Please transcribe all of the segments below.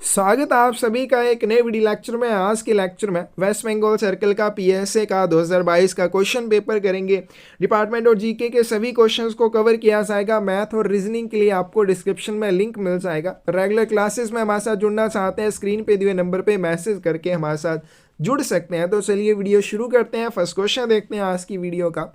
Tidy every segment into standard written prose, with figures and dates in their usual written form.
स्वागत है आप सभी का एक नए वीडियो लेक्चर में। आज के लेक्चर में वेस्ट बंगाल सर्कल का पीएसए का 2022 का क्वेश्चन पेपर करेंगे। डिपार्टमेंट और जीके के सभी क्वेश्चंस को कवर किया जाएगा। मैथ और रीजनिंग के लिए आपको डिस्क्रिप्शन में लिंक मिल जाएगा। रेगुलर क्लासेस में हमारे साथ जुड़ना चाहते हैं, स्क्रीन पे दिए नंबर पे मैसेज करके हमारे साथ जुड़ सकते हैं। तो चलिए वीडियो शुरू करते हैं। फर्स्ट क्वेश्चन देखते हैं आज की वीडियो का।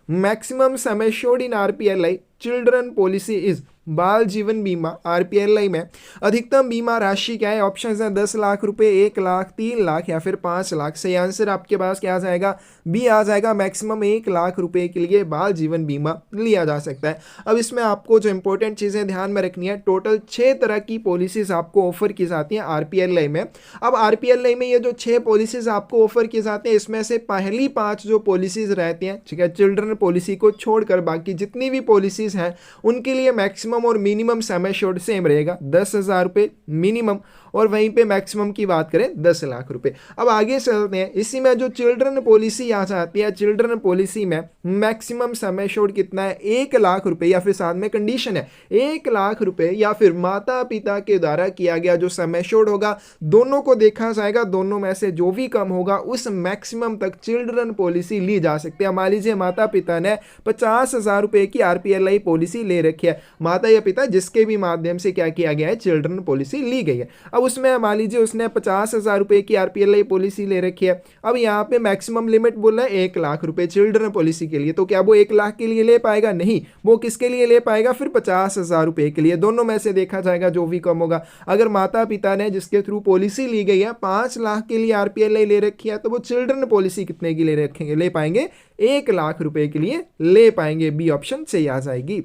Maximum sum assured in RPLI children policy is. बाल जीवन बीमा आरपीएलआई में अधिकतम बीमा राशि क्या है? ऑप्शन है 10 लाख रुपए, 1 लाख, 3 लाख या फिर 5 लाख। सही आंसर आपके पास क्या आ जाएगा? बी आ जाएगा। मैक्सिमम 1 लाख रुपए के लिए बाल जीवन बीमा लिया जा सकता है। अब इसमें आपको जो इंपॉर्टेंट चीज़ें ध्यान में रखनी है, टोटल 6 तरह की पॉलिसीज आपको ऑफर की जाती हैं आरपीएलआई में। अब आरपीएलआई में ये जो 6 पॉलिसीज आपको ऑफर की जाती हैं, इसमें से पहली 5 जो पॉलिसीज रहती हैं, ठीक है, चिल्ड्रन पॉलिसी को छोड़कर बाकी जितनी भी पॉलिसीज हैं उनके लिए मैक्सिमम और मिनिमम सम एश्योर्ड सेम रहेगा, 10,000 रुपये मिनिमम, और वहीं पे मैक्सिमम की बात करें 10 लाख रुपए। अब आगे चलते हैं। इसी में जो चिल्ड्रन पॉलिसी आ जाती है, चिल्ड्रन पॉलिसी में मैक्सिमम सम एश्योर्ड कितना है? 1 लाख रुपए, या फिर साथ में कंडीशन है 1 लाख रुपए या फिर माता पिता के द्वारा किया गया जो सम एश्योर्ड होगा, दोनों को देखा जाएगा। दोनों में से जो भी कम होगा उस मैक्सिमम तक चिल्ड्रन पॉलिसी ली जा सकती है। मान लीजिए माता पिता ने 50,000 रुपए की आरपीएलआई पॉलिसी ले रखी है, माता या पिता जिसके भी माध्यम से क्या किया गया है, चिल्ड्रन पॉलिसी ली गई है। अब उसमें मान लीजिए उसने 50,000 रुपए की आरपीएलआई पॉलिसी ले रखी है। अब यहाँ पे मैक्सिमम लिमिट बोला है 1 लाख रुपए चिल्ड्रन पॉलिसी के लिए। तो क्या वो 1 लाख के लिए ले पाएगा? नहीं। वो किसके लिए ले पाएगा? फिर 50,000 रुपए के लिए। दोनों में से देखा जाएगा जो भी कम होगा। अगर माता पिता ने जिसके थ्रू पॉलिसी ली गई है 5 लाख के लिए आरपीएलआई ले रखी है, तो वो चिल्ड्रन पॉलिसी कितने की ले रखेंगे, ले पाएंगे? 1 लाख रुपए के लिए ले पाएंगे। बी ऑप्शन सही आ जाएगी।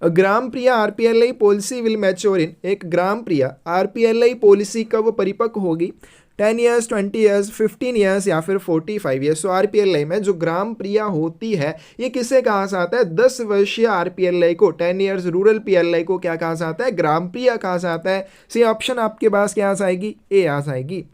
Gram Priya RPLI policy will mature in. एक ग्राम प्रिया आरपीएलआई पॉलिसी कब परिपक्व होगी? 10 ईयर्स, 20 ईयर्स, 15 ईयर्स या फिर 45 ईयर्स। तो आरपीएलआई में जो ग्राम प्रिया होती है ये किसे कहा जाता है? 10 वर्षीय आरपीएलआई को, 10 ईयर्स रूरल पीएलआई को क्या कहा जाता है? ग्राम प्रिया कहा जाता है। सी ऑप्शन आपके पास क्या आ जाएगी? ए आ जाएगी।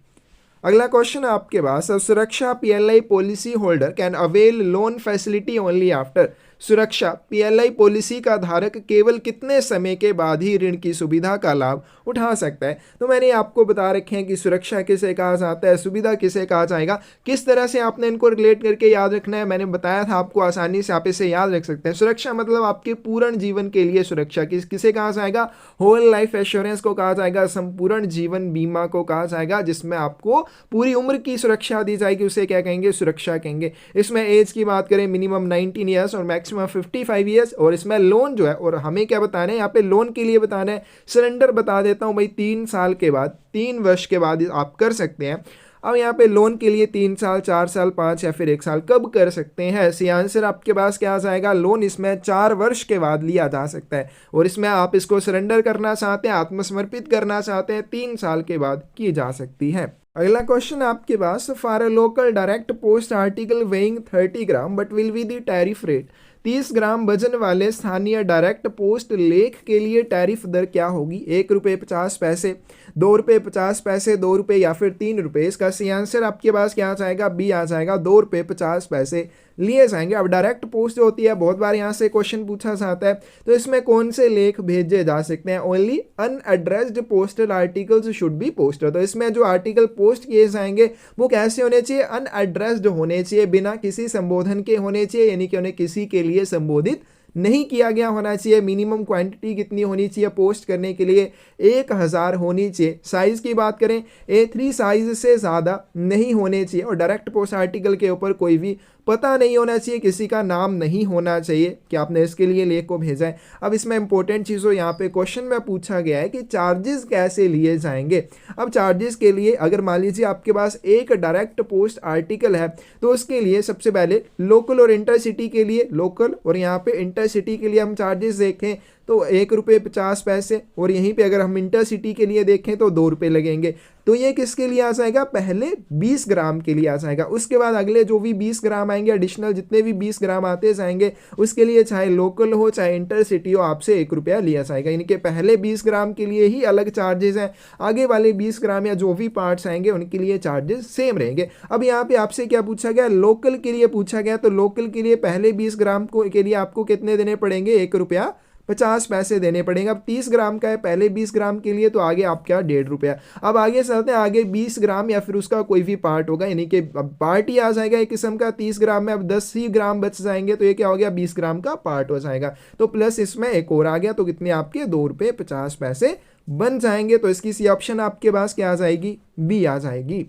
अगला क्वेश्चन आपके पास, सुरक्षा PLI policy holder can avail loan facility only after. सुरक्षा पीएलआई पॉलिसी का धारक केवल कितने समय के बाद ही ऋण की सुविधा का लाभ उठा सकता है? तो मैंने आपको बता रखे हैं कि सुरक्षा किसे कहा जाता है, सुविधा किसे कहा जाएगा, किस तरह से आपने इनको रिलेट करके याद रखना है मैंने बताया था आपको, आसानी से आप इसे याद रख सकते हैं। सुरक्षा मतलब आपके पूर्ण जीवन के लिए सुरक्षा किसे कहा जाएगा? होल लाइफ एश्योरेंस को कहा जाएगा, संपूर्ण जीवन बीमा को कहा जाएगा, जिसमें आपको पूरी उम्र की सुरक्षा दी जाएगी, उसे क्या कहेंगे? सुरक्षा कहेंगे। इसमें एज की बात करें मिनिमम 19 ईयर्स और मैक्सिमम 55 ईयर्स। और इसमें लोन जो है, और हमें क्या बताना है यहाँ पे, लोन के लिए बताना है सरेंडर बता देता हूँ भाई, 3 साल के बाद, 3 वर्ष के बाद आप कर सकते हैं। अब यहाँ पे लोन के लिए 3 साल, 4 साल, 5 या फिर 1 साल कब कर सकते हैं? सी आंसर आपके पास क्या आ जाएगा? लोन इसमें 4 वर्ष के बाद लिया जा सकता है, और इसमें आप इसको सरेंडर करना चाहते हैं, आत्मसमर्पित करना चाहते हैं, 3 साल के बाद की जा सकती है। अगला क्वेश्चन आपके पास, for a local direct post article weighing 30 gram but will be the tariff rate. 30 gram वजन वाले स्थानीय डायरेक्ट पोस्ट लेख के लिए टैरिफ दर क्या होगी? 1 रुपये 50 पैसे, 2 रुपये 50 पैसे, 2 रुपये या फिर 3 रुपये। इसका सी आंसर आपके पास क्या आ जाएगा? बी आ जाएगा। 2 रुपये 50 पैसे लिए जाएंगे। अब डायरेक्ट पोस्ट जो होती है, बहुत बार यहाँ से क्वेश्चन पूछा जाता है, तो इसमें कौन से लेख भेजे जा सकते हैं? Only unaddressed postal articles should be posted. तो इसमें जो आर्टिकल पोस्ट किए जाएंगे वो कैसे होने चाहिए? अनएड्रेस्ड होने चाहिए, बिना किसी संबोधन के होने चाहिए, यानी कि उन्हें किसी के लिए संबोधित नहीं किया गया होना चाहिए। मिनिमम क्वांटिटी कितनी होनी चाहिए पोस्ट करने के लिए? 1000 होनी चाहिए। साइज की बात करें, A3 साइज से ज़्यादा नहीं होने चाहिए, और डायरेक्ट पोस्ट आर्टिकल के ऊपर कोई भी पता नहीं होना चाहिए, किसी का नाम नहीं होना चाहिए कि आपने इसके लिए लेख को भेजा है। अब इसमें इंपॉर्टेंट चीज़ों यहाँ पे क्वेश्चन में पूछा गया है कि चार्जेस कैसे लिए जाएंगे। अब चार्जेस के लिए अगर मान लीजिए आपके पास एक डायरेक्ट पोस्ट आर्टिकल है, तो उसके लिए सबसे पहले लोकल और इंटरसिटी के लिए, लोकल और यहाँ पे इंटरसिटी के लिए हम चार्जेस देखें तो 1 रुपये 50 पैसे, और यहीं पे अगर हम इंटरसिटी के लिए देखें तो 2 रुपये लगेंगे। तो ये किसके लिए आ जाएगा? पहले 20 ग्राम के लिए आ जाएगा। उसके बाद अगले जो भी 20 ग्राम आएंगे, एडिशनल जितने भी 20 ग्राम आते जाएंगे, उसके लिए चाहे लोकल हो चाहे इंटरसिटी हो, आपसे 1 रुपया लिया जाएगा। यानी कि पहले 20 ग्राम के लिए ही अलग चार्जेस हैं, आगे वाले 20 ग्राम या जो भी पार्ट्स आएंगे उनके लिए चार्जेस सेम रहेंगे। अब यहाँ पे आपसे क्या पूछा गया? लोकल के लिए पूछा गया, तो लोकल के लिए पहले 20 ग्राम के लिए आपको कितने देने पड़ेंगे? 1 रुपया 50 पैसे देने पड़ेंगे। अब 30 ग्राम का है, पहले 20 ग्राम के लिए तो आगे आपका 1.5 रुपया। अब आगे चलते हैं, आगे 20 ग्राम या फिर उसका कोई भी पार्ट होगा, यानी कि अब पार्ट ही आ जाएगा एक किस्म का 30 ग्राम में। अब 10 ही ग्राम बच जाएंगे तो ये क्या हो गया, 20 ग्राम का पार्ट हो जाएगा। तो प्लस इसमें एक और आ गया, तो कितने आपके 2 रुपये 50 पैसे बन जाएंगे। तो इसकी सी ऑप्शन आपके पास क्या आ जाएगी, बी आ जाएगी।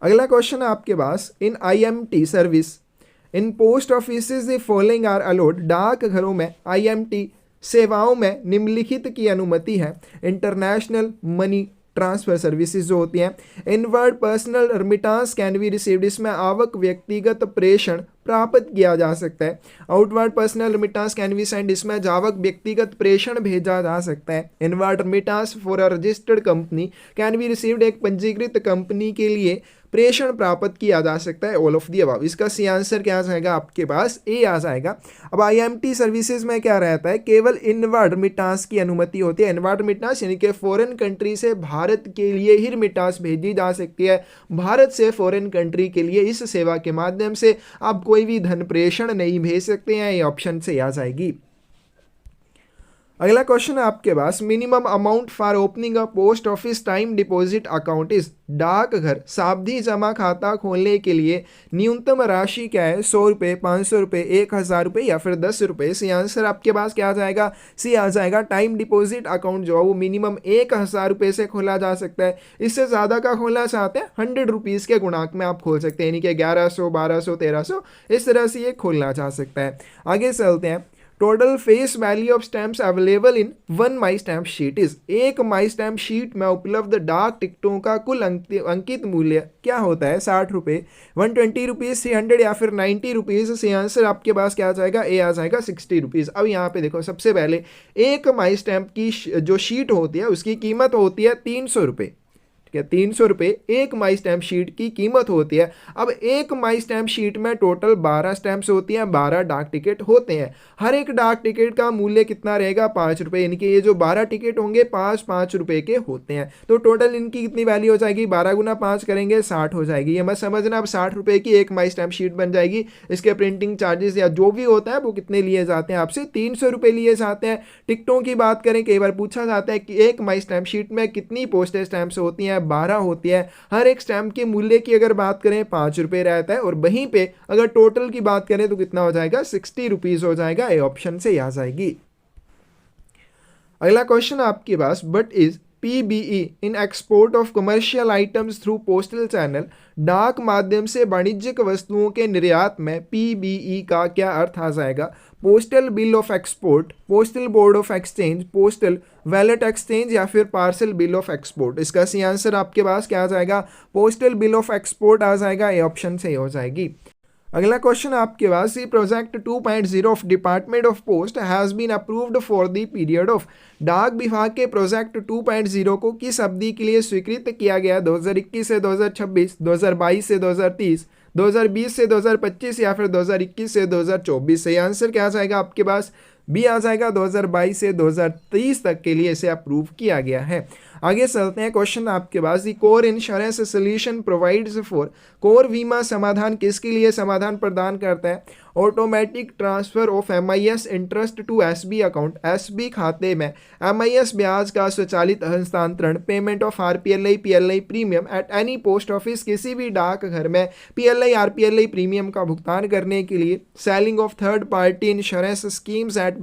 अगला क्वेश्चन है आपके पास, in IMT service in post office the following are allowed. डाक घरों में IMT सेवाओं में निम्नलिखित की अनुमति है। इंटरनेशनल मनी ट्रांसफर सर्विसेज जो होती हैं, inward personal remittance can be received, इसमें आवक व्यक्तिगत प्रेषण प्राप्त किया जा सकता है। Outward personal remittance can be send, इसमें जावक व्यक्तिगत प्रेषण भेजा जा सकता है। Inward remittance for a registered company can be received, एक पंजीकृत कंपनी के लिए प्रेषण प्राप्त किया जा सकता है। ऑल ऑफ दी अबव, इसका सी आंसर क्या आ जाएगा आपके पास, ए आ जाएगा। अब IMT सर्विसेज में क्या रहता है, केवल इनवर्ड रेमिटेंस की अनुमति होती है। इनवर्ड रेमिटेंस यानी कि फॉरेन कंट्री से भारत के लिए ही रेमिटेंस भेजी जा सकती है। भारत से फॉरेन कंट्री के लिए इस सेवा के माध्यम से आप कोई भी धन प्रेषण नहीं भेज सकते हैं। ये ऑप्शन से आ जाएगी। अगला क्वेश्चन है आपके पास, minimum amount for opening a post office time deposit account is, डाकघर सावधि जमा खाता खोलने के लिए न्यूनतम राशि क्या है, 100 रुपये, 500 रुपये, 1000 रुपये या फिर 10 रुपये। सी आंसर आपके पास क्या आ जाएगा, सी आ जाएगा। टाइम डिपॉजिट अकाउंट जो है वो मिनिमम 1000 रुपये से खोला जा सकता है। इससे ज़्यादा का खोलना चाहते हैं 100 रुपीज़ के गुणांक में आप खोल सकते हैं, यानी कि 1100, 1200, 1300 इस तरह से ये खोलना जा सकता है। आगे चलते हैं, total face value of stamps available in 1 my stamp sheet is, एक माई स्टैम्प शीट में उपलब्ध डाक टिकटों का कुल अंकित मूल्य क्या होता है, 60 रुपये, 120 रुपीज़, 300 या फिर 90 रुपीज़। से आंसर आपके पास क्या आ जाएगा, ए आ जाएगा 60 रुपीज़। अब यहाँ पे देखो, सबसे पहले एक माई स्टैम्प की जो शीट होती है उसकी कीमत होती है 300 रुपये, ठीक है, 300 रुपये एक माई स्टैम्प शीट की कीमत होती है। अब एक माई स्टैम्प शीट में टोटल 12 स्टैम्प्स होती हैं, 12 डाक टिकट होते हैं। हर एक डाक टिकट का मूल्य कितना रहेगा, 5 रुपये, यानी कि ये जो 12 टिकट होंगे 5-5 रुपये के होते हैं। तो टोटल इनकी कितनी वैल्यू हो जाएगी, 12 गुना 5 करेंगे 60 हो जाएगी। ये मत समझना, अब 60 रुपये की एक माई स्टैम्प शीट बन जाएगी। इसके प्रिंटिंग चार्जेस या जो भी होता है वो कितने लिए जाते हैं आपसे, 300 रुपये लिए जाते हैं। टिकटों की बात करें, कई बार पूछा जाता है कि एक माई स्टैम्प शीट में कितनी पोस्टेज स्टैम्प्स होती हैं, 12 होती है। हर एक स्टैम्प के मूल्य की अगर बात करें 5 रुपये रहता है, और वहीं पे अगर टोटल की बात करें तो कितना हो जाएगा, 60 रुपीज हो जाएगा। ए ऑप्शन से आ जाएगी। अगला क्वेश्चन आपके पास, but is PBE in export of commercial items through postal channel, डाक माध्यम से वाणिज्यिक वस्तुओं के निर्यात में PBE का क्या अर्थ आ जाएगा, postal bill of export, postal board of exchange, postal wallet exchange या फिर पार्सल बिल ऑफ एक्सपोर्ट। इसका सी आंसर आपके पास क्या आ जाएगा, पोस्टल बिल ऑफ एक्सपोर्ट आ जाएगा। ए ऑप्शन से हो जाएगी। अगला क्वेश्चन आपके पास, C project 2.0 of department of post has been approved for the period of, डाक विभाग के प्रोजेक्ट 2.0 को किस अवधि के लिए स्वीकृत किया गया, 2021 से 2026, 2022 से 2030, 2020 से 2025 या फिर 2021 से 2024। सही आंसर क्या आ जाएगा आपके पास, बी आ जाएगा, 2022 से 2030 तक के लिए इसे अप्रूव किया गया है। आगे चलते हैं, क्वेश्चन आपके पास, the core insurance solution provides for, core बीमा समाधान किसके लिए समाधान प्रदान करता है, automatic transfer of MIS interest to SB account, SB खाते में MIS ब्याज का स्वचालित हस्तांतरण, payment of RPLI PLI premium at any post office, किसी भी डाक घर में PLI RPLI प्रीमियम का भुगतान करने के लिए, selling of third party insurance schemes at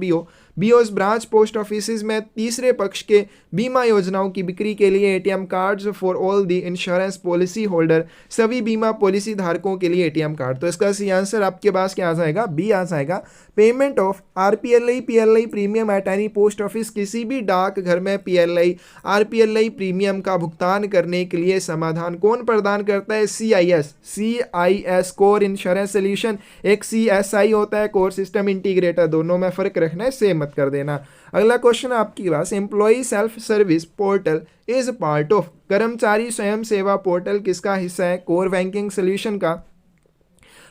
BOs branch post office में तीसरे पक्ष के बीमा योजनाओं की बिक्री के लिए, ATM cards for all the insurance policy holder, सभी बीमा पॉलिसी धारकों के लिए ATM कार्ड। तो इसका सी आंसर आपके पास क्या आ जाएगा, बी आ जाएगा। Payment of RPLI PLI premium at any post office, किसी भी डाक घर में PLI RPLI प्रीमियम का भुगतान करने के लिए समाधान कौन प्रदान करता है, CIS कोर इंश्योरेंस सोल्यूशन। एक CSI होता है, कोर सिस्टम इंटीग्रेटर, दोनों में फर्क रखना है, सेम मत कर देना। अगला क्वेश्चन आपकी पास, employee self service portal is part of, कर्मचारी स्वयं सेवा पोर्टल किसका हिस्सा है, कोर बैंकिंग सोल्यूशन का,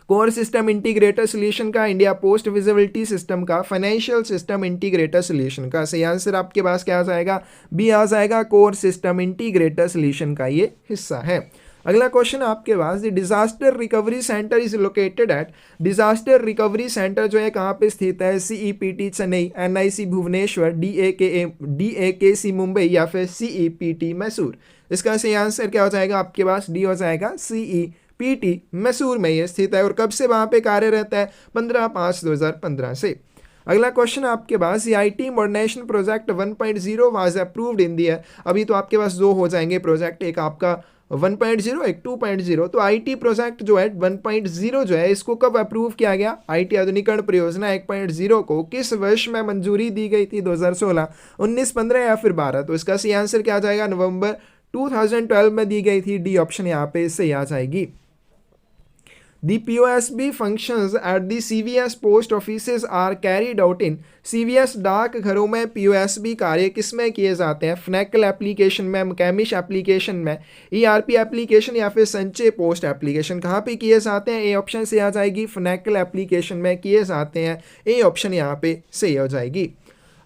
कोर सिस्टम इंटीग्रेटर सोल्यूशन का, इंडिया पोस्ट विजिबिलिटी सिस्टम का, फाइनेंशियल सिस्टम इंटीग्रेटर सोल्यूशन का। सही आंसर आपके पास क्या आ जाएगा, बी आ जाएगा, कोर सिस्टम इंटीग्रेटर सोल्यूशन का ये हिस्सा है। अगला क्वेश्चन आपके पास, the disaster recovery centre is located at, disaster recovery centre जो है कहाँ पे स्थित है, CEPT Chennai, NIC Bhubaneswar, DAKC Mumbai या फिर CEPT मैसूर। इसका सही आंसर क्या हो जाएगा आपके पास, डी हो जाएगा, CEPT मैसूर में ये स्थित है। और कब से वहाँ पे कार्यरत है, 15/5/2015 से। अगला क्वेश्चन आपके पास, IT modernisation project 1.0 was approved in the है। अभी तो आपके पास दो हो जाएंगे प्रोजेक्ट, एक आपका 1.0 एक 2.0। तो IT प्रोजेक्ट जो है 1.0 जो है इसको कब अप्रूव किया गया, IT आधुनिकीकरण परियोजना 1.0 को किस वर्ष में मंजूरी दी गई थी, 2016, 19, 15 या फिर 12। तो इसका सही आंसर क्या आ जाएगा, नवंबर 2012 में दी गई थी, डी ऑप्शन यहाँ पे सही आ जाएगी। The POSB functions at the CVS post offices are carried out in, CVS डाक घरों में POSB कार्य किसमें किए जाते हैं, FNACL एप्लीकेशन में, कैमिश एप्लीकेशन में, ERP एप्लीकेशन या फिर संचय पोस्ट एप्लीकेशन। कहाँ पे किए जाते हैं, ए ऑप्शन से आ जाएगी, FNACL एप्लीकेशन में किए जाते हैं, ए ऑप्शन यहाँ पे सही हो जाएगी।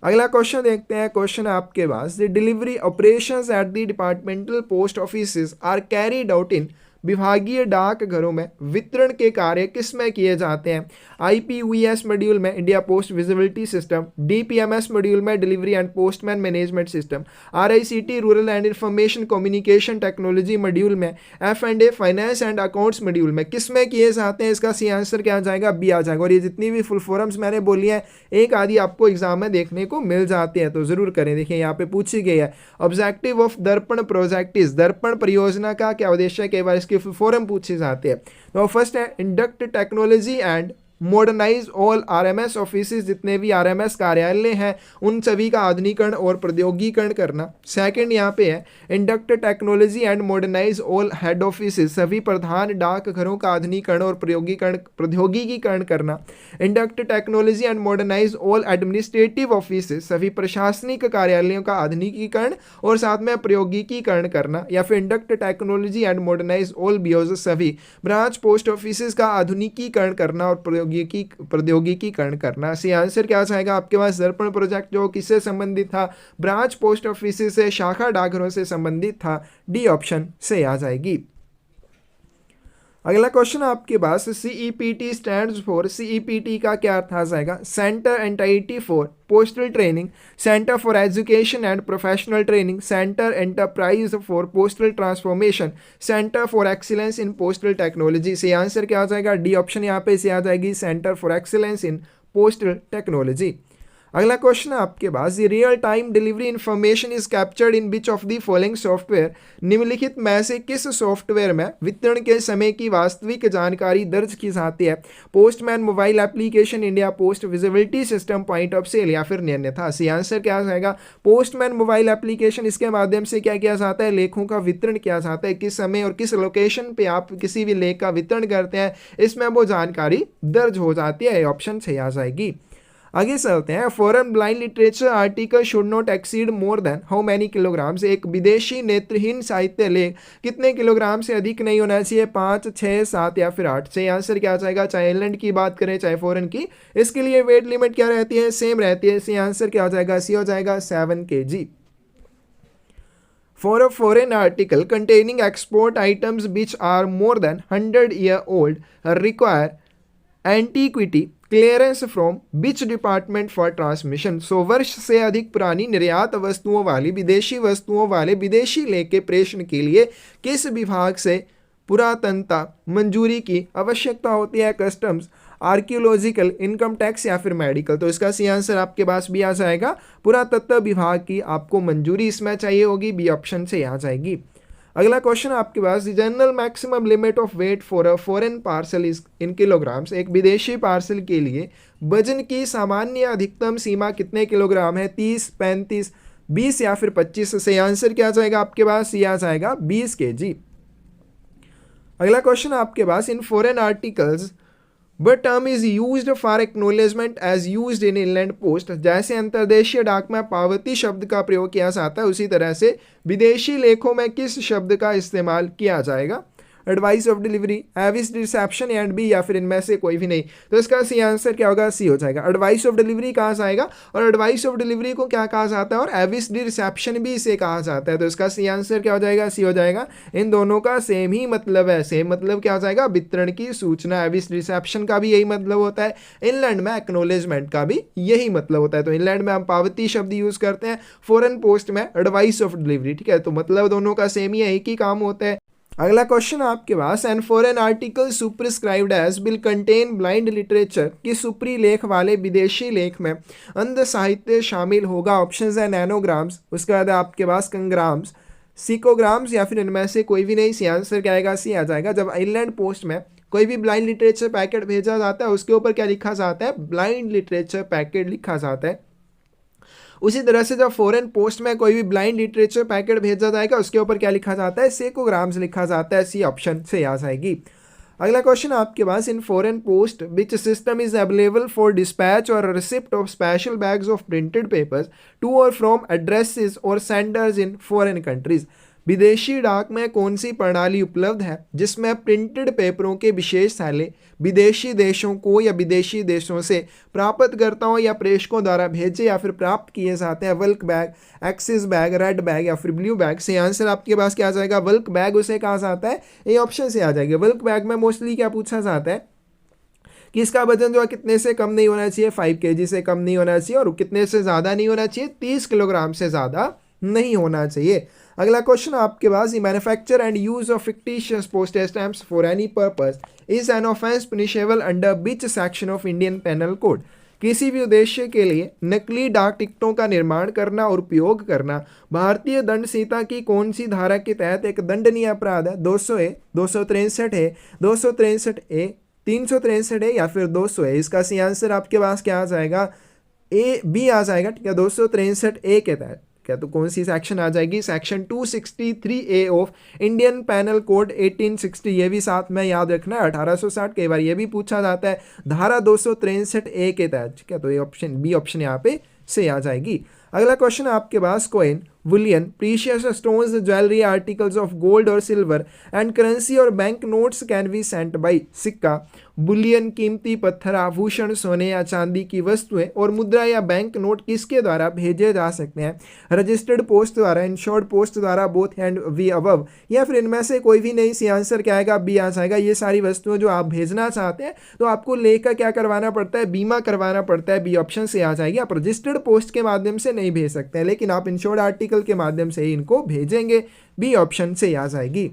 अगला क्वेश्चन देखते हैं, क्वेश्चन आपके पास, the delivery operations at the departmental post offices are carried out in, विभागीय डाक घरों में वितरण के कार्य किसमें किए जाते हैं, IPVS मॉड्यूल में, India post visibility system, DPMS module में, delivery and postman management system, RICT rural and information communication technology module में, F&A finance and accounts module में किसमें किए जाते हैं। इसका सही आंसर क्या आ जाएगा, बी आ जाएगा। और ये जितनी भी फुल फॉर्म्स मैंने बोली है एक आदि आपको एग्जाम में देखने को मिल जाती है, तो जरूर करें। देखिए यहाँ पे पूछी गई है, ऑब्जेक्टिव ऑफ दर्पण प्रोजेक्ट इज, दर्पण परियोजना का क्या उद्देश्य है, कई बार इसके फॉरम पूछे जाते हैं। तो फर्स्ट है induct technology and modernise all RMS offices, जितने भी RMS कार्यालय हैं उन सभी का आधुनिकीकरण और प्रौद्योगिकीकरण करना। सेकंड यहाँ पे है induct technology and modernise all head offices, सभी प्रधान डाक घरों का आधुनिकीकरण और प्रौद्योगिकीकरण करना। Induct technology and modernise all administrative offices, सभी प्रशासनिक कार्यालयों का आधुनिकीकरण और साथ में प्रौद्योगिकीकरण करना। या फिर induct technology and modernise all BOs, सभी ब्रांच पोस्ट ऑफिसेज का आधुनिकीकरण करना और प्रौद्योगिकीकरण करना। सी आंसर क्या आएगा आपके पास, दर्पण प्रोजेक्ट जो किससे संबंधित था, ब्रांच पोस्ट ऑफिस से, शाखा डाकघरों से संबंधित था, डी ऑप्शन से आ जाएगी। अगला क्वेश्चन आपके पास, CEPT स्टैंड्स फॉर, CEPT का क्या अर्थ आ जाएगा, centre entity for postal training, centre for education and professional training, centre enterprise for postal transformation, centre for excellence in postal technology. से आंसर क्या आ जाएगा, डी ऑप्शन यहाँ पे से आ जाएगी, centre for excellence in postal technology. अगला क्वेश्चन आपके पास, real time delivery information is captured in which of the following software, निम्नलिखित में से किस सॉफ्टवेयर में वितरण के समय की वास्तविक जानकारी दर्ज की जाती है, postman mobile application, India post visibility system, point of sale या फिर अन्यथा। सी आंसर क्या आएगा, पोस्टमैन मोबाइल एप्लीकेशन। इसके माध्यम से क्या किया जाता है, लेखों का वितरण किया जाता है, किस समय और किस लोकेशन पे आप किसी भी लेख का वितरण करते हैं इसमें वो जानकारी दर्ज हो जाती है, ऑप्शन सही आ जाएगी। आगे चलते हैं, foreign blind literature article should not exceed more than how many kilograms, एक विदेशी नेत्रहीन साहित्य लेख कितने किलोग्राम से अधिक नहीं होना चाहिए, 5, 6, 7 या फिर 8। सही आंसर क्या आ जाएगा, चाहे इंग्लैंड की बात करें चाहे फॉरेन की, इसके लिए वेट लिमिट क्या रहती है, सेम रहती है। सही आंसर क्या हो जाएगा, सी हो जाएगा 7 kg। For a foreign article containing export items which are more than 100 year old require antiquity clearance from which department for transmission, 100 वर्ष से अधिक पुरानी निर्यात वस्तुओं वाली विदेशी वस्तुओं वाले विदेशी लेख के प्रेषण के लिए किस विभाग से पुरातनता मंजूरी की आवश्यकता होती है, कस्टम्स, आर्कियोलॉजिकल, इनकम टैक्स या फिर मेडिकल। तो इसका सही आंसर आपके पास भी आ जाएगा, पुरातत्व विभाग की आपको मंजूरी इसमें चाहिए होगी, बी ऑप्शन से आ जाएगी। अगला क्वेश्चन आपके पास, the general maximum limit of weight for a foreign parcel is in kilograms, एक विदेशी पार्सल के लिए वजन की सामान्य अधिकतम सीमा कितने किलोग्राम है, 30, 35, 20 या फिर 25। से आंसर क्या आ जाएगा आपके पास, ये आ जाएगा 20 kg। अगला क्वेश्चन आपके पास, in foreign articles but term is used for acknowledgement as used in inland post, जैसे अंतर्देशीय डाक में पावती शब्द का प्रयोग किया जाता है उसी तरह से विदेशी लेखों में किस शब्द का इस्तेमाल किया जाएगा, advice of delivery, avis reception and B, या फिर इनमें से कोई भी नहीं। तो इसका सी आंसर क्या होगा, सी हो जाएगा। एडवाइस ऑफ डिलीवरी कहाँ से आएगा, और एडवाइस ऑफ डिलीवरी को क्या कहा जाता है, और एविस रिसेप्शन भी इसे कहा जाता है। तो इसका सी आंसर क्या हो जाएगा, सी हो जाएगा। इन दोनों का सेम ही मतलब है। सेम मतलब क्या हो जाएगा, वितरण की सूचना। एविस रिसेप्शन का भी यही मतलब होता है, इनलैंड में एक्नॉलेजमेंट का भी यही मतलब होता है। तो इनलैंड में हम पावती शब्द यूज करते हैं, फॉरेन पोस्ट में एडवाइस ऑफ डिलीवरी। ठीक है, तो मतलब दोनों का सेम ही है, एक ही काम होता है। अगला क्वेश्चन आपके पास, and foreign article superscribed as will contain blind literature, किस सुपरी लेख वाले विदेशी लेख में अंध साहित्य शामिल होगा। ऑप्शंस है नैनोग्राम्स, उसके बाद आपके पास कंग्राम्स, सिकोग्राम्स, या फिर इनमें से कोई भी नहीं। सी आंसर क्या आएगा, सी आ जाएगा। जब इंलैंड पोस्ट में कोई भी ब्लाइंड लिटरेचर पैकेट भेजा जाता है, उसके ऊपर क्या लिखा जाता है, ब्लाइंड लिटरेचर पैकेट लिखा जाता है। उसी तरह से जब फॉरेन पोस्ट में कोई भी ब्लाइंड लिटरेचर पैकेट भेजा जाएगा, उसके ऊपर क्या लिखा जाता है, सेकोग्राम्स लिखा जाता है। सी ऑप्शन से आ जाएगी। अगला क्वेश्चन आपके पास, in foreign post which system is available for dispatch और receipt of special bags of printed papers to और फ्रॉम एड्रेसेस और सेंडर्स इन फॉरेन कंट्रीज। विदेशी डाक में कौन सी प्रणाली उपलब्ध है जिसमें प्रिंटेड पेपरों के विशेष थैले विदेशी देशों को या विदेशी देशों से प्राप्तकर्ताओं या प्रेषकों द्वारा भेजे या फिर प्राप्त किए जाते हैं। Walk bag, axis bag, red bag या फिर ब्लू बैग। से आंसर आपके पास क्या आ जाएगा, वल्क बैग उसे कहा जाता है। ये ऑप्शन से आ जाएगा। वल्क बैग में मोस्टली क्या पूछा जाता है कि इसका वजन जो है कितने से कम नहीं होना चाहिए, 5 kg से कम नहीं होना चाहिए, और कितने से ज़्यादा नहीं होना चाहिए, 30 किलोग्राम से ज़्यादा नहीं होना चाहिए। अगला क्वेश्चन आपके पास, manufacture and use of fictitious postage stamps for any purpose is an offence punishable under which section of Indian penal code. किसी भी उद्देश्य के लिए नकली डाक टिकटों का निर्माण करना और उपयोग करना भारतीय दंड संहिता की कौन सी धारा के तहत एक दंडनीय अपराध है। 200A, 263A, 263A, 363A या फिर 200A। इसका सी आंसर आपके पास क्या आ जाएगा, ए बी आ जाएगा। ठीक है, 263A के तहत क्या, तो कौन सी सेक्शन आ जाएगी, section 263A of Indian penal code 1860। ये भी साथ में याद रखना है, 1860 कई बार ये भी पूछा जाता है, धारा 263A के तहत। ठीक है, तो ये ऑप्शन बी ऑप्शन यहाँ पे से आ जाएगी। अगला क्वेश्चन आपके पास, coin, bullion, precious stones, jewellery articles of gold और सिल्वर एंड करेंसी और bank notes can be sent by. सिक्का, बुलियन, कीमती पत्थर, आभूषण, सोने या चांदी की वस्तुएं और मुद्रा या बैंक नोट किसके द्वारा भेजे जा सकते हैं। रजिस्टर्ड पोस्ट द्वारा, इंश्योर्ड पोस्ट द्वारा, बोथ एंड वी अबव, या फिर इनमें से कोई भी नहीं। सी आंसर क्या आएगा, बी आ जाएगा। ये सारी वस्तुएं जो आप भेजना चाहते हैं तो आपको लेकर क्या करवाना पड़ता है, बीमा करवाना पड़ता है। बी ऑप्शन से आ जाएगी। आप रजिस्टर्ड पोस्ट के माध्यम से नहीं भेज सकते हैं, लेकिन आप इंश्योर्ड आर्टिकल के माध्यम से ही इनको भेजेंगे। बी ऑप्शन से आ जाएगी।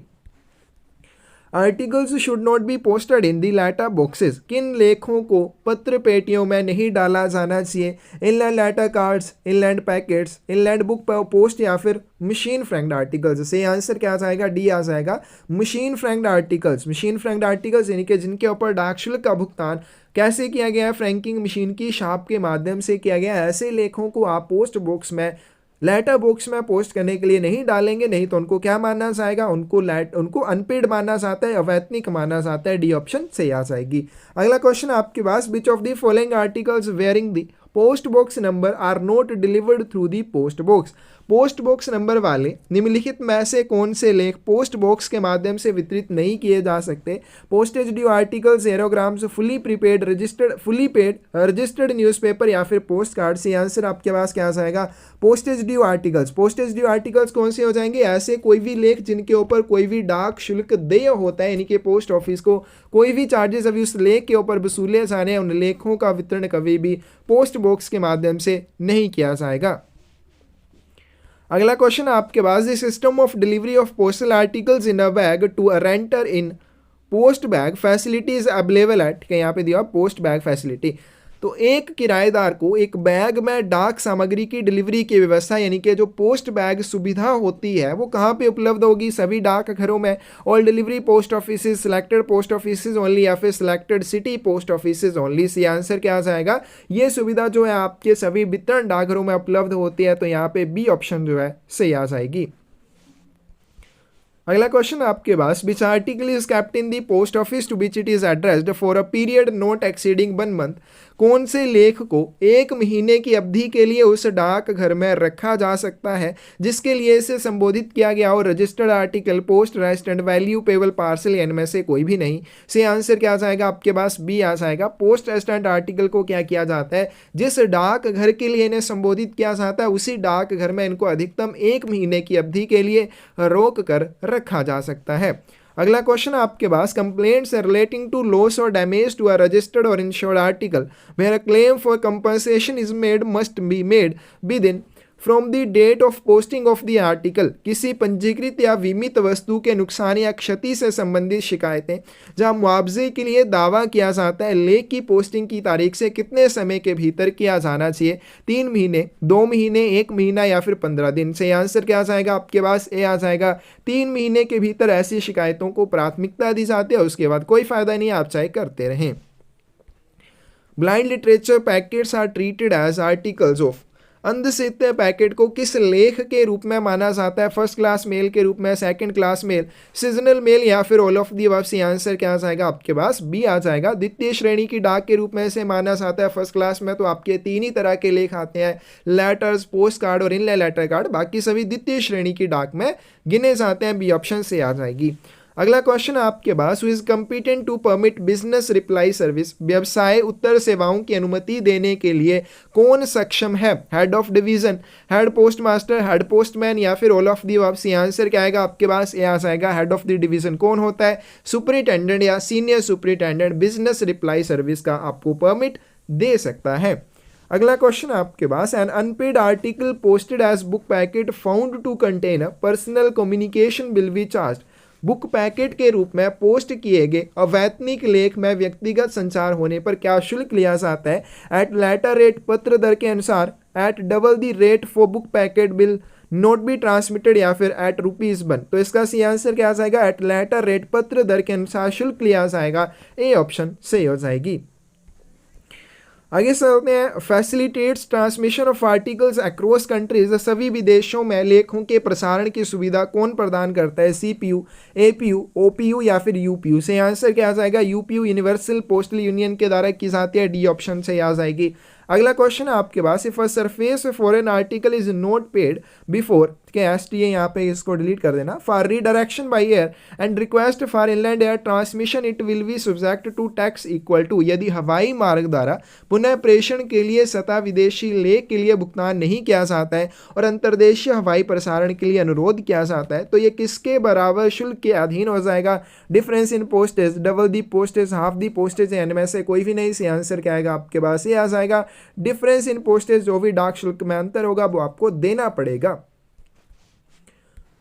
Articles should not be posted in the letter boxes. किन लेखों को पत्र पेटियों में नहीं डाला जाना चाहिए। Inland letter cards, inland packets, inland book post या फिर मशीन फ्रैंक्ड आर्टिकल्स। से आंसर क्या आ जाएगा, डी आ जाएगा। Machine franked articles, machine franked articles यानी कि जिनके ऊपर डाक शुल्क का भुगतान कैसे किया गया है, फ्रैंकिंग मशीन की शाप के माध्यम से किया गया। ऐसे लेखों को आप पोस्ट बॉक्स में, लेटर बॉक्स में पोस्ट करने के लिए नहीं डालेंगे, नहीं तो उनको क्या माना जाएगा, उनको अनपेड माना जाता है, अवैतनिक माना जाता है। डी ऑप्शन से आ जाएगी। अगला क्वेश्चन आपके पास, which of the following articles wearing the post box number are not delivered through the post box. Post box number वाले निम्नलिखित में से कौन से लेख पोस्ट बॉक्स के माध्यम से वितरित नहीं किए जा सकते। Postage due articles, aerogrammes, fully prepaid registered newspaper या फिर पोस्ट कार्ड। से आंसर आपके पास क्या आ जाएगा, postage due articles. Postage due articles कौन से हो जाएंगे, ऐसे कोई भी लेख जिनके ऊपर कोई भी डाक शुल्क देय होता है, यानी कि पोस्ट ऑफिस को कोई भी चार्जेस अभी उस लेख के ऊपर वसूले जाने हैं, उन लेखों का वितरण कभी भी पोस्ट बॉक्स के माध्यम से नहीं किया जाएगा। अगला क्वेश्चन आपके पास, the system of delivery of postal articles in a bag to a renter in post bag facility is available at. यहाँ पे दिया पोस्ट बैग फैसिलिटी। तो एक किराएदार को एक बैग में डाक सामग्री की डिलीवरी की व्यवस्था, यानी कि जो पोस्ट बैग सुविधा होती है, वो कहाँ पे उपलब्ध होगी, सभी डाक घरों में। All delivery post office, selected post office only या फिर selected city post office only. C answer क्या आ जाएगा, ये सुविधा जो है आपके सभी वितरण डाकघरों में उपलब्ध होती है। तो यहाँ पे बी ऑप्शन जो है सही आ जाएगी। अगला क्वेश्चन आपके पास, which article is kept in the post office to which it is addressed for a period not exceeding 1 month. कौन से लेख को 1 महीने की अवधि के लिए उस डाक घर में रखा जा सकता है जिसके लिए इसे संबोधित किया गया और registered article, post restante, value payable parcel, इनमें से कोई भी नहीं। से आंसर क्या आ जाएगा आपके पास, बी आ जाएगा। पोस्ट रेस्टेंट आर्टिकल को क्या किया जाता है, जिस डाक घर के लिए इन्हें संबोधित किया जाता है उसी डाक घर में इनको अधिकतम 1 महीने की अवधि के लिए रोक कर रखा जा सकता है। अगला क्वेश्चन आपके पास, कंप्लेंट्स रिलेटिंग टू लॉस और डैमेज टू अ रजिस्टर्ड और insured article where a claim for compensation is made must be made within from the date of posting of the article. किसी पंजीकृत या बीमित वस्तु के नुकसान या क्षति से संबंधित शिकायतें जहां मुआवजे के लिए दावा किया जाता है लेख की पोस्टिंग की तारीख से कितने समय के भीतर किया जाना चाहिए, 3 महीने, 2 महीने, 1 महीना या फिर 15 दिन। से आंसर क्या आ जाएगा आपके पास, ए आ जाएगा। 3 महीने के भीतर ऐसी शिकायतों को प्राथमिकता दी जाती है, उसके बाद कोई फायदा नहीं, आप चाहे करते रहें। Blind literature packets are treated as articles of. अंधसाहित्य पैकेट को किस लेख के रूप में माना जाता है, फर्स्ट क्लास मेल के रूप में, second class mail, seasonal mail या फिर all of the above. C answer क्या आ जाएगा आपके पास, बी आ जाएगा। द्वितीय श्रेणी की डाक के रूप में इसे माना जाता है। फर्स्ट क्लास में तो आपके 3 ही तरह के लेख आते हैं, लेटर्स, पोस्ट कार्ड और इनले लेटर कार्ड। बाकी सभी द्वितीय श्रेणी की डाक में गिने जाते हैं। बी ऑप्शन से आ जाएगी। अगला क्वेश्चन आपके पास, who is competent to permit business reply service. व्यवसाय उत्तर सेवाओं की अनुमति देने के लिए कौन सक्षम है, head of division, head post master, head postman या फिर all of the above. C answer क्या आएगा आपके पास, ए आ जाएगा। हेड ऑफ द डिवीजन कौन होता है, सुपरिटेंडेंट या senior superintendent business reply service का आपको परमिट दे सकता है। अगला क्वेश्चन आपके पास, an unpaid article posted as book packet found to contain a personal communication will be charge. Book packet के रूप में पोस्ट किए गए अवैतनिक लेख में व्यक्तिगत संचार होने पर क्या शुल्क लिया जाता है, एट लेटर रेट, पत्र दर के अनुसार, at double the rate for book packet bill note be transmitted या फिर एट ₹1। तो इसका सी आंसर क्या आ जाएगा, एट लेटर रेट, पत्र दर के अनुसार शुल्क लिया जाएगा। ए ऑप्शन सही हो जाएगी। आगे चलते हैं, facilitates transmission of articles across countries. सभी विदेशों में लेखों के प्रसारण की सुविधा कौन प्रदान करता है, CPU, APU, OPU या फिर UPU। से आंसर क्या आ जाएगा, UPU, यूनिवर्सल पोस्टल यूनियन के द्वारा की जाती है। डी ऑप्शन से आ जाएगी। अगला क्वेश्चन आपके पास, if a surface for an article is not paid before के STA यहाँ पे इसको डिलीट कर देना, for redirection by air and request for inland air transmission it will be subject to tax equal to. यदि हवाई मार्ग द्वारा पुनः प्रेषण के लिए सतह विदेशी लेख के लिए भुगतान नहीं किया जाता है और अंतर्देशीय हवाई प्रसारण के लिए अनुरोध किया जाता है तो ये किसके बराबर शुल्क के अधीन हो जाएगा, difference in postage, double the postage, half the postage, इनमें से कोई भी नहीं। से आंसर क्या आएगा आपके पास, ये आ जाएगा डिफरेंस इन पोस्टेज। जो भी डाक शुल्क में अंतर होगा वो आपको देना पड़ेगा।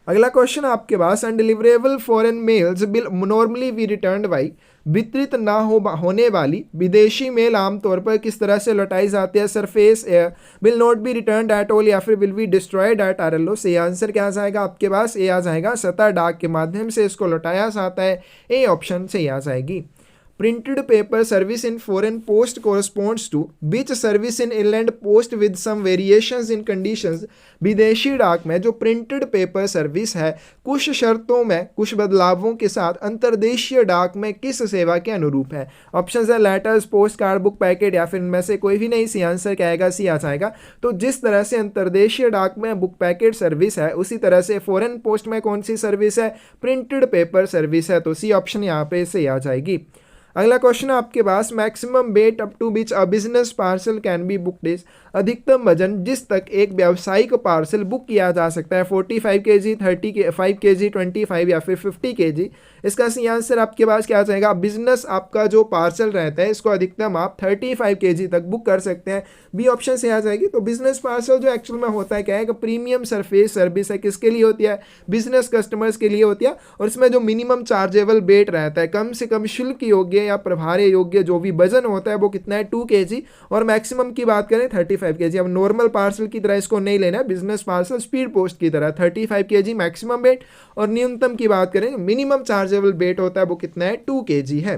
अगला क्वेश्चन आपके पास, undeliverable foreign mails will normally be returned by. वितरित ना होने वाली विदेशी मेल आमतौर पर किस तरह से लौटाई जाती है, surface air, will not be returned at all या फिर will be destroyed at RLO। से आंसर क्या आ जाएगा आपके पास, ए आ जाएगा। सतह डाक के माध्यम से इसको लौटाया जाता है। ए ऑप्शन से आ जाएगी। Printed paper service in foreign post corresponds to which service in inland post with some variations in conditions। विदेशी डाक में जो प्रिंटेड पेपर सर्विस है कुछ शर्तों में कुछ बदलावों के साथ अंतर्देशीय डाक में किस सेवा के अनुरूप है। ऑप्शन है letters, post card, book packet या फिर इनमें से कोई भी नहीं। सी आंसर क्या आएगा, सी आ जाएगा। तो जिस तरह से अंतर्देशीय डाक में बुक पैकेट सर्विस है उसी तरह से फॉरेन पोस्ट में कौन सी सर्विस है, प्रिंटेड पेपर सर्विस है। तो सी ऑप्शन यहाँ पे से आ जाएगी। अगला क्वेश्चन आपके पास, maximum weight up to which a business parcel can be booked is. अधिकतम वजन जिस तक एक व्यावसायिक पार्सल बुक किया जा सकता है, 45 kg, 35 kg, 25 या फिर 50 kg। इसका सी आंसर आपके पास क्या आ जाएगा, बिजनेस आपका जो पार्सल रहता है इसको अधिकतम आप 35 kg तक बुक कर सकते हैं। बी ऑप्शन से आ जाएगी। तो बिजनेस पार्सल जो एक्चुअल में होता है क्या है, प्रीमियम सरफेस सर्विस है, किसके लिए होती है, बिजनेस कस्टमर्स के लिए होती है। और इसमें जो मिनिमम चार्जेबल वेट रहता है, कम से कम शुल्क योग्य या प्रभार्य योग्य जो भी वजन होता है वो कितना है, 2 kg। और मैक्सिमम की बात करें 35 kg। अब नॉर्मल पार्सल की तरह इसको नहीं लेना है, बिजनेस पार्सल स्पीड पोस्ट की तरह 35 kg मैक्सिमम वेट। और न्यूनतम की बात करें मिनिमम चार्जेबल वेट होता है वो कितना है, 2 kg है।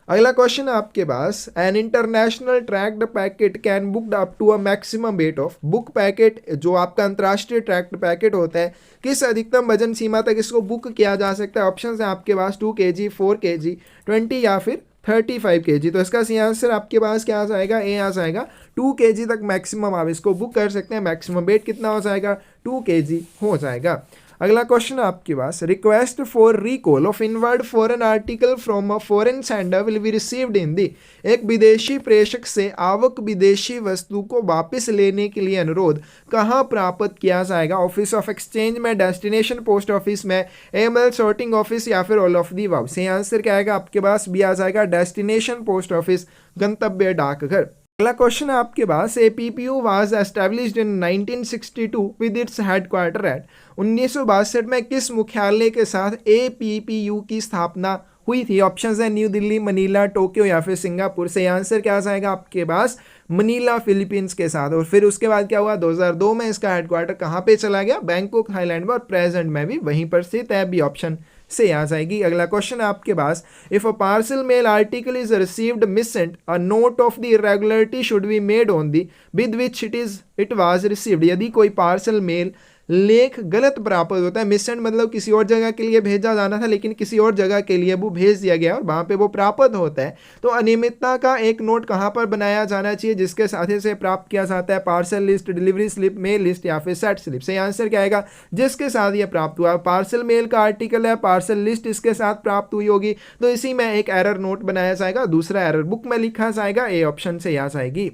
अगला क्वेश्चन है आपके पास, an international tracked packet can booked up to a maximum weight of. Book packet जो आपका अंतर्राष्ट्रीय ट्रैक्ड पैकेट होता है, किस अधिकतम वजन सीमा तक इसको बुक किया जा सकता है? ऑप्शन है आपके पास 2 kg, 4 kg, 20 या फिर 35 kg। तो इसका सही आंसर आपके पास क्या आ जाएगा? ए आ जाएगा। 2 kg तक मैक्सिमम आप इसको बुक कर सकते हैं। मैक्सिमम वेट कितना हो जाएगा? 2 kg हो जाएगा। अगला क्वेश्चन आपके पास, request for recall of inward foreign article from a foreign sender will be received in the. एक विदेशी प्रेषक से आवक विदेशी वस्तु को वापस लेने के लिए अनुरोध कहाँ प्राप्त किया जाएगा? ऑफिस ऑफ एक्सचेंज में, डेस्टिनेशन पोस्ट ऑफिस में, एमएल सॉर्टिंग ऑफिस या फिर ऑल ऑफ दी अबव। सही आंसर क्या आएगा आपके पास? बी आ जाएगा, डेस्टिनेशन पोस्ट ऑफिस, गंतव्य डाकघर। अगला क्वेश्चन है आपके पास, APPU was established in 1962 with its headquarter at. 1962 में किस मुख्यालय के साथ एपीपीयू की स्थापना हुई थी? ऑप्शंस है न्यू दिल्ली, मनीला, टोक्यो या फिर सिंगापुर। सही आंसर क्या आ जाएगा आपके पास? मनीला, फिलीपींस के साथ। और फिर उसके बाद क्या हुआ? 2002 में इसका हेडक्वार्टर कहाँ पे चला गया? बैंकॉक, थाईलैंड में, और प्रेजेंट में भी वहीं पर स्थित है। बी ऑप्शन से आ जाएगी। अगला क्वेश्चन है आपके पास, if a parcel mail article is received missent, a note of the irregularity should be made on the with which it was received. यदि कोई पार्सल मेल लेख गलत प्राप्त होता है, मिसेंट मतलब किसी और जगह के लिए भेजा जाना था लेकिन किसी और जगह के लिए वो भेज दिया गया और वहां पे वो प्राप्त होता है, तो अनियमितता का एक नोट कहां पर बनाया जाना चाहिए जिसके साथ से प्राप्त किया जाता है? Parcel list, delivery slip, mail list या फिर सेट स्लिप। सही आंसर क्या आएगा? जिसके साथ ये प्राप्त हुआ। पार्सल मेल का आर्टिकल है, पार्सल लिस्ट इसके साथ प्राप्त हुई होगी, तो इसी में एक एरर नोट बनाया जाएगा, दूसरा एरर बुक में लिखा जाएगा। ए ऑप्शन से आ जाएगी।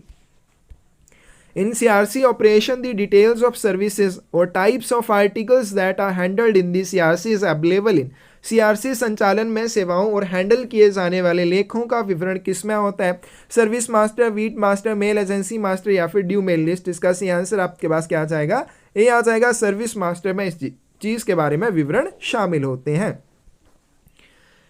In CRC operation, the details of services or types of articles that are handled in the CRC is available in। CRC संचालन में सेवाओं और हैंडल किए जाने वाले लेखों का विवरण किसमें होता है? Service master, beat master, mail agency master या फिर ड्यू मेल लिस्ट। इसका सही आंसर आपके पास क्या आ जाएगा? ए आ जाएगा। सर्विस मास्टर में इस चीज के बारे में विवरण शामिल होते हैं।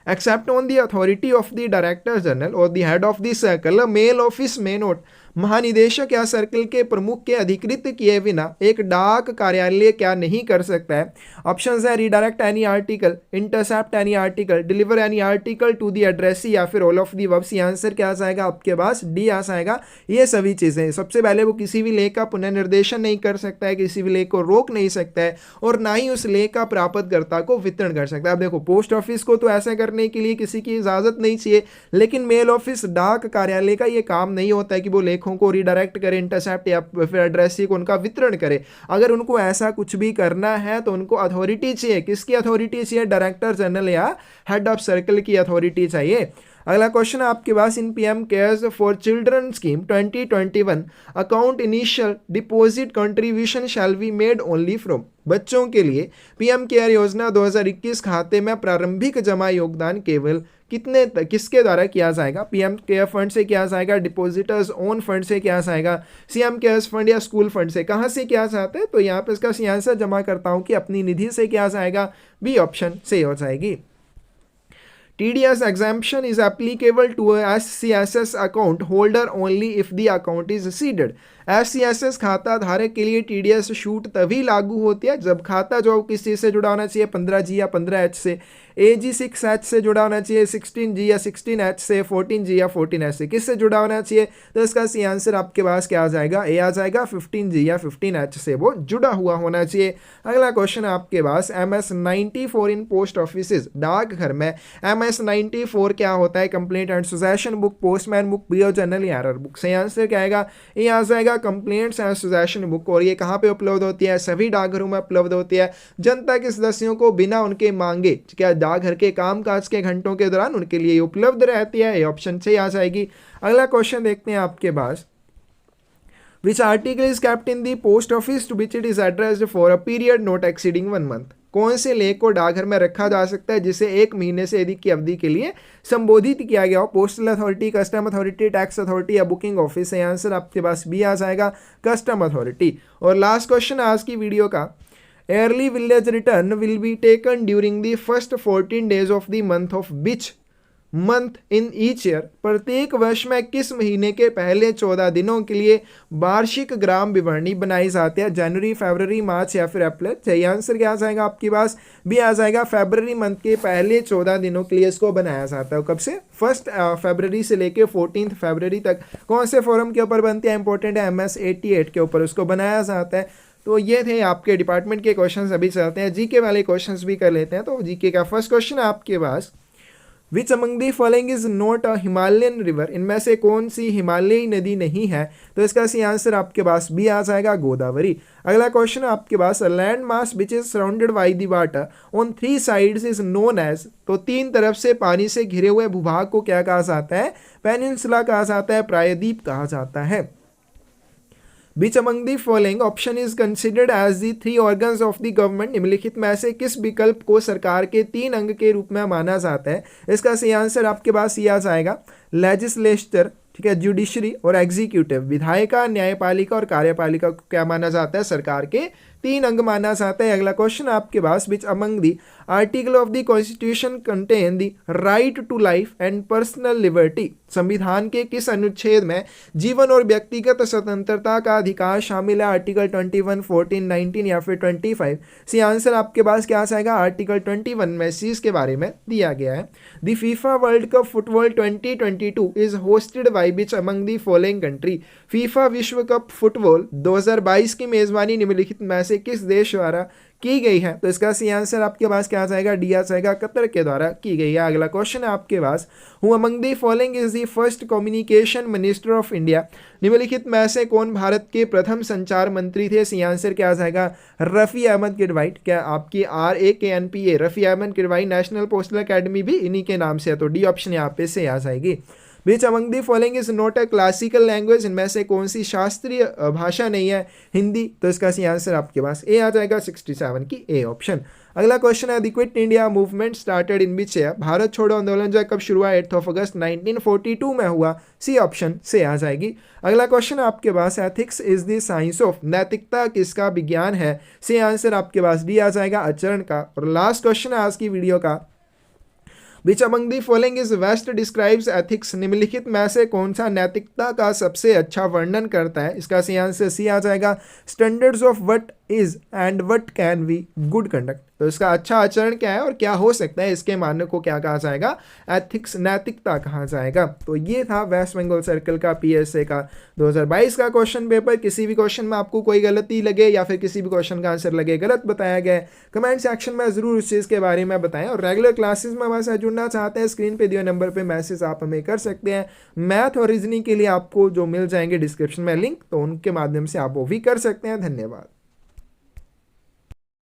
Except on the authority of the Director General or the head of the circle, a mail office may not। महानिदेशक या सर्कल के प्रमुख के अधिकृत किए बिना एक डाक कार्यालय क्या नहीं कर सकता है? ऑप्शंस है redirect any article, intercept any article, deliver any article to the addressee या फिर all of the above. C answer क्या आ जाएगा आपके पास? डी आ जाएगा। ये सभी चीज़ें, सबसे पहले वो किसी भी लेख का पुनर्निर्देशन नहीं कर सकता है, किसी भी लेख को रोक नहीं सकता है और ना ही उस लेख का प्राप्तकर्ता को वितरण कर सकता है। अब देखो, पोस्ट ऑफिस को तो ऐसा करने के लिए किसी की इजाज़त नहीं चाहिए, लेकिन मेल ऑफिस, डाक कार्यालय का ये काम नहीं होता है कि वो लेखों को रिडायरेक्ट करे, इंटरसेप्ट या फिर एड्रेसी को उनका वितरण करे। अगर उनको ऐसा कुछ भी करना है तो उनको अथॉरिटी चाहिए। किसकी अथॉरिटी चाहिए? डायरेक्टर जनरल या हेड ऑफ सर्कल की अथॉरिटी चाहिए। अगला क्वेश्चन आपके पास, in PM cares for children scheme 2021 account initial deposit contribution shall be made only from. बच्चों के लिए पीएम केयर योजना 2021 खाते में प्रारंभिक जमा योगदान केवल कितने किसके द्वारा किया जाएगा? पीएम केयर फंड से किया जाएगा, डिपॉजिटर्स ओन फंड से किया जाएगा, सीएम केयर्स फंड या स्कूल फंड से? कहां से किया जाता है? तो यहाँ पे इसका सही आंसर जमा करता हूं कि अपनी निधि से किया जाएगा। बी ऑप्शन से हो जाएगी। TDS exemption is applicable to a SCSS account holder only if the account is seeded। SCSS खाता धारक के लिए TDS छूट तभी लागू होती है जब खाता जो किस चीज़ से जुड़ा होना चाहिए? 15G या 15H से, AG 6H से जुड़ा होना चाहिए, 16G या 16H से, 14G या 14H से। किससे जुड़ा होना चाहिए? तो इसका सही आंसर आपके पास क्या आ जाएगा? ए आ जाएगा। 15G या 15H से वो जुड़ा हुआ होना चाहिए। अगला क्वेश्चन आपके पास, MS-94 इन पोस्ट ऑफिसेज, डाकघर में MS-94 क्या होता है? Complaint and suggestion book, postman book, BO general या एरर बुक। सही आंसर क्या आएगा? ये आ जाएगा कंप्लेंट्स एंड सुजेशन बुक। और ये कहाँ पे उपलब्ध होती है? सभी डाकघरों में उपलब्ध होती है। जनता के सदस्यों को बिना उनके मांगे, क्या डाकघर के कामकाज के घंटों के दौरान उनके लिए उपलब्ध रहती है। ये ऑप्शन से आ जाएगी। अगला क्वेश्चन देखते हैं आपके पास, which article is kept in the post office to which it is addressed for a period not exceeding 1 month. कौन से लेख को डाकघर में रखा जा सकता है जिसे 1 महीने से अधिक की अवधि के लिए संबोधित किया गया हो? Postal authority, custom authority, tax authority या बुकिंग ऑफिस। आंसर आपके पास बी आ जाएगा, कस्टम अथॉरिटी। और लास्ट क्वेश्चन आज की वीडियो का, early village return will be taken during the first 14 days of the month of which month in each year, प्रत्येक वर्ष में किस महीने के पहले 14 दिनों के लिए वार्षिक ग्राम विवरणी बनाई जाती है? जनवरी, फरवरी, मार्च या फिर अप्रैल? सही आंसर क्या आ जाएगा आपके पास? भी आ जाएगा फरवरी मंथ के पहले 14 दिनों के लिए इसको बनाया जाता है। कब से? 1 फरवरी से लेके 14 फरवरी तक। कौन से फोरम के ऊपर बनती है? इंपॉर्टेंट है, MS 88 के ऊपर उसको बनाया जाता है। तो ये थे आपके डिपार्टमेंट के क्वेश्चंस। अभी चलते हैं जीके वाले क्वेश्चंस भी कर लेते हैं। तो जीके का फर्स्ट क्वेश्चन है आपके पास, which among the following is not a Himalayan river? इनमें से कौन सी हिमालयी नदी नहीं है? तो इसका सही आंसर आपके पास बी आ जाएगा, गोदावरी। अगला क्वेश्चन है आपके पास, land mass which is surrounded by the water on 3 sides is known as. तो 3 तरफ से पानी से घिरे हुए भूभाग को क्या कहा जाता है? पेनिनसुला कहा जाता है, प्रायद्वीप कहा जाता है। Which among the following option is considered as the 3 organs of the government? निम्नलिखित में से किस विकल्प को सरकार के 3 अंग के रूप में माना जाता है? इसका सही आंसर आपके पास ये आ जाएगा, लेजिस्लेचर, ठीक है, जुडिशरी और एग्जीक्यूटिव। विधायिका, न्यायपालिका और कार्यपालिका को क्या माना जाता है? सरकार के 3 अंग माना जाता है। अगला क्वेश्चन आपके पास, which among the article of the constitution contain the right to life and personal liberty? संविधान के किस अनुच्छेद में जीवन और व्यक्तिगत स्वतंत्रता का अधिकार शामिल है? आर्टिकल 21, 14, 19 या फिर 25? सी आंसर आपके पास क्या आ जाएगा? आर्टिकल 21 में इस चीज के बारे में दिया गया है। The FIFA world cup football 2022 is hosted by which among the following country? FIFA विश्व कप फुटबॉल 2022 की मेजबानी निम्नलिखित में से किस देश द्वारा की गई है? तो इसका सही आंसर आपके पास क्या आ जाएगा? डी आ जाएगा, कतर के द्वारा की गई है। अगला क्वेश्चन है आपके पास, who among the following is the first communication minister of India? निम्नलिखित में से कौन भारत के प्रथम संचार मंत्री थे? सही आंसर क्या आ जाएगा? रफ़ी अहमद किडवाई। क्या आपकी RAKNPA, Rafi Ahmed Kidwai national postal academy भी इन्हीं के नाम से है। तो डी ऑप्शन यहाँ पे से आ जाएगी। विच among the following is not a classical language? इनमें से कौन सी शास्त्रीय भाषा नहीं है? हिंदी। तो इसका सही आंसर आपके पास ए आ जाएगा, 67 की ए ऑप्शन। अगला क्वेश्चन है, the quit India movement started in which year? Bharat छोड़ो आंदोलन जो कब शुरू हुआ? 8 अगस्त 1942 में हुआ। सी ऑप्शन से आ जाएगी। अगला क्वेश्चन आपके पास, ethics is the science of? नैतिकता किसका विज्ञान है? सी आंसर आपके पास डी आ जाएगा, आचरण का। और लास्ट क्वेश्चन है आज की वीडियो का, विच among the following is best describes ethics? निम्नलिखित में से कौन सा नैतिकता का सबसे अच्छा वर्णन करता है? इसका सही आंसर सी आ जाएगा, standards of what is and what can be good conduct. तो इसका अच्छा आचरण क्या है और क्या हो सकता है, इसके मानने को क्या कहा जाएगा? एथिक्स, नैतिकता कहा जाएगा। तो ये था वेस्ट बंगाल सर्कल का PSA का 2022 का क्वेश्चन पेपर। किसी भी क्वेश्चन में आपको कोई गलती लगे या फिर किसी भी क्वेश्चन का आंसर लगे गलत बताया गया है, कमेंट सेक्शन में जरूर उस चीज़ के बारे में बताएं। और रेगुलर क्लासेस में हमारे साथ जुड़ना चाहते हैं, स्क्रीन पे दिए नंबर पे मैसेज आप हमें कर सकते हैं। मैथ और रीजनिंग के लिए आपको जो मिल जाएंगे डिस्क्रिप्शन में लिंक, तो उनके माध्यम से आप वो भी कर सकते हैं। धन्यवाद।